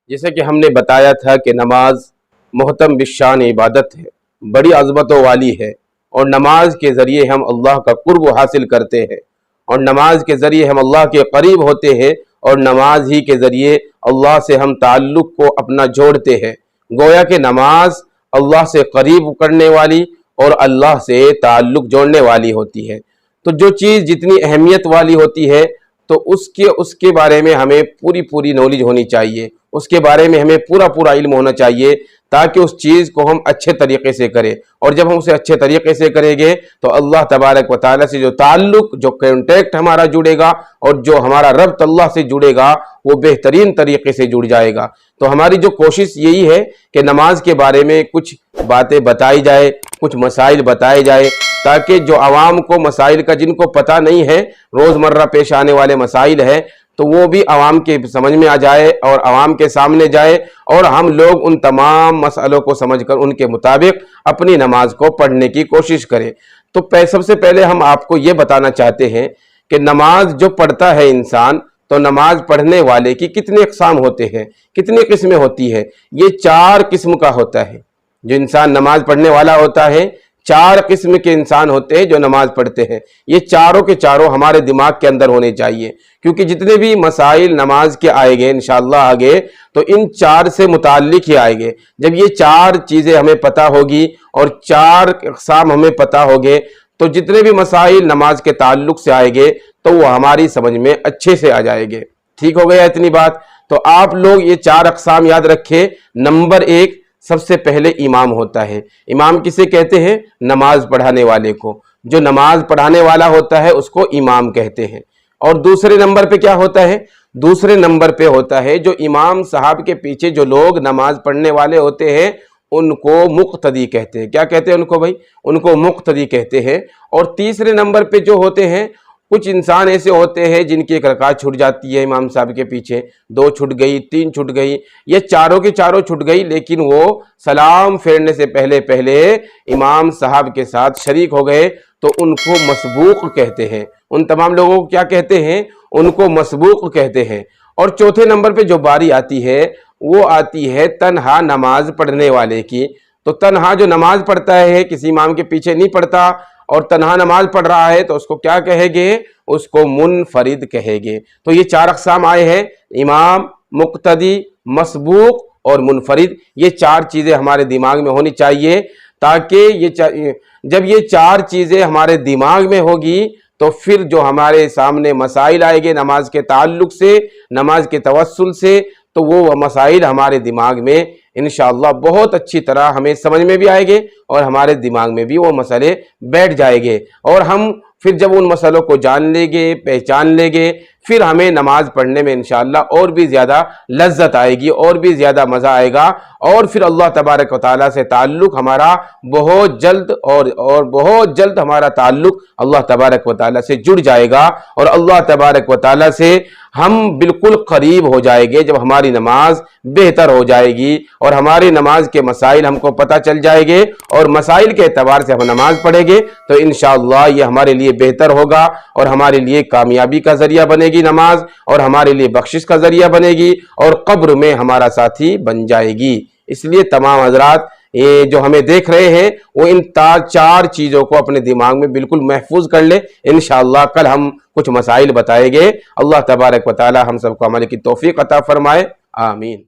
جیسے کہ ہم نے بتایا تھا کہ نماز محتم بالشان عبادت ہے، بڑی عظمتوں والی ہے، اور نماز کے ذریعے ہم اللہ کا قرب حاصل کرتے ہیں، اور نماز کے ذریعے ہم اللہ کے قریب ہوتے ہیں، اور نماز ہی کے ذریعے اللہ سے ہم تعلق کو اپنا جوڑتے ہیں۔ گویا کہ نماز اللہ سے قریب کرنے والی اور اللہ سے تعلق جوڑنے والی ہوتی ہے۔ تو جو چیز جتنی اہمیت والی ہوتی ہے تو اس کے بارے میں ہمیں پوری نالج ہونی چاہیے، اس کے بارے میں ہمیں پورا علم ہونا چاہیے، تاکہ اس چیز کو ہم اچھے طریقے سے کریں، اور جب ہم اسے اچھے طریقے سے کریں گے تو اللہ تبارک و تعالیٰ سے جو تعلق، جو کانٹیکٹ ہمارا جڑے گا، اور جو ہمارا ربط اللہ سے جڑے گا وہ بہترین طریقے سے جڑ جائے گا۔ تو ہماری جو کوشش یہی ہے کہ نماز کے بارے میں کچھ باتیں بتائی جائے، کچھ مسائل بتائے جائے، تاکہ جو عوام کو مسائل کا جن کو پتہ نہیں ہے، روزمرہ پیش آنے والے مسائل ہیں، تو وہ بھی عوام کے سمجھ میں آ جائے اور عوام کے سامنے جائے، اور ہم لوگ ان تمام مسئلوں کو سمجھ کر ان کے مطابق اپنی نماز کو پڑھنے کی کوشش کریں۔ تو سب سے پہلے ہم آپ کو یہ بتانا چاہتے ہیں کہ نماز جو پڑھتا ہے انسان، تو نماز پڑھنے والے کی کتنے اقسام ہوتے ہیں، کتنی قسمیں ہوتی ہے؟ یہ 4 قسم کا ہوتا ہے۔ جو انسان نماز پڑھنے والا ہوتا ہے، 4 قسم کے انسان ہوتے ہیں جو نماز پڑھتے ہیں۔ یہ چاروں کے چاروں ہمارے دماغ کے اندر ہونے چاہیے، کیونکہ جتنے بھی مسائل نماز کے آئے گے انشاءاللہ آگے، تو ان 4 سے متعلق ہی آئے گے۔ جب یہ 4 چیزیں ہمیں پتہ ہوگی اور 4 اقسام ہمیں پتہ ہوگے، تو جتنے بھی مسائل نماز کے تعلق سے آئے گے تو وہ ہماری سمجھ میں اچھے سے آ جائے گے۔ ٹھیک ہو گیا اتنی بات؟ تو آپ لوگ یہ 4 اقسام یاد رکھیں۔ نمبر 1، سب سے پہلے امام ہوتا ہے۔ امام کسے کہتے ہیں؟ نماز پڑھانے والے کو۔ جو نماز پڑھانے والا ہوتا ہے اس کو امام کہتے ہیں۔ اور دوسرے نمبر پہ کیا ہوتا ہے؟ دوسرے نمبر پہ ہوتا ہے جو امام صاحب کے پیچھے جو لوگ نماز پڑھنے والے ہوتے ہیں ان کو مقتدی کہتے ہیں۔ کیا کہتے ہیں ان کو بھائی؟ ان کو مقتدی کہتے ہیں۔ اور تیسرے نمبر پہ جو ہوتے ہیں، کچھ انسان ایسے ہوتے ہیں جن کی ایک رکعت چھٹ جاتی ہے امام صاحب کے پیچھے، 2 چھٹ گئی، 3 چھٹ گئی، یہ چاروں کی چاروں چھٹ گئی، لیکن وہ سلام پھیرنے سے پہلے امام صاحب کے ساتھ شریک ہو گئے، تو ان کو مسبوق کہتے ہیں۔ ان تمام لوگوں کو کیا کہتے ہیں؟ ان کو مسبوق کہتے ہیں۔ اور چوتھے نمبر پہ جو باری آتی ہے وہ آتی ہے تنہا نماز پڑھنے والے کی۔ تو تنہا جو نماز پڑھتا ہے، کسی امام کے پیچھے نہیں پڑھتا اور تنہا نماز پڑھ رہا ہے، تو اس کو کیا کہے گے؟ اس کو منفرد کہے گے۔ تو یہ 4 اقسام آئے ہیں: امام، مقتدی، مسبوق اور منفرد۔ یہ 4 چیزیں ہمارے دماغ میں ہونی چاہیے، تاکہ جب یہ 4 چیزیں ہمارے دماغ میں ہوگی تو پھر جو ہمارے سامنے مسائل آئے گے نماز کے تعلق سے، نماز کے توسل سے، تو وہ مسائل ہمارے دماغ میں انشاءاللہ بہت اچھی طرح ہمیں سمجھ میں بھی آئے گے، اور ہمارے دماغ میں بھی وہ مسئلے بیٹھ جائے گے، اور ہم پھر جب ان مسئلوں کو جان لیں گے، پہچان لیں گے، پھر ہمیں نماز پڑھنے میں انشاءاللہ اور بھی زیادہ لذت آئے گی، اور بھی زیادہ مزہ آئے گا، اور پھر اللہ تبارک و تعالیٰ سے تعلق ہمارا بہت جلد اور بہت جلد ہمارا تعلق اللہ تبارک و تعالیٰ سے جڑ جائے گا، اور اللہ تبارک و تعالیٰ سے ہم بالکل قریب ہو جائے گے جب ہماری نماز بہتر ہو جائے گی، اور ہماری نماز کے مسائل ہم کو پتہ چل جائے گے، اور مسائل کے اعتبار سے ہم نماز پڑھیں گے تو انشاءاللہ یہ ہمارے لیے بہتر ہوگا، اور ہمارے لیے کامیابی کا ذریعہ بنے گی نماز، اور ہمارے لیے بخشش کا ذریعہ بنے گی، اور قبر میں ہمارا ساتھی بن جائے گی۔ اس لیے تمام حضرات یہ جو ہمیں دیکھ رہے ہیں وہ ان 4 چیزوں کو اپنے دماغ میں بالکل محفوظ کر لیں۔ انشاءاللہ کل ہم کچھ مسائل بتائیں گے۔ اللہ تبارک و تعالی ہم سب کو عمل کی توفیق عطا فرمائے، آمین۔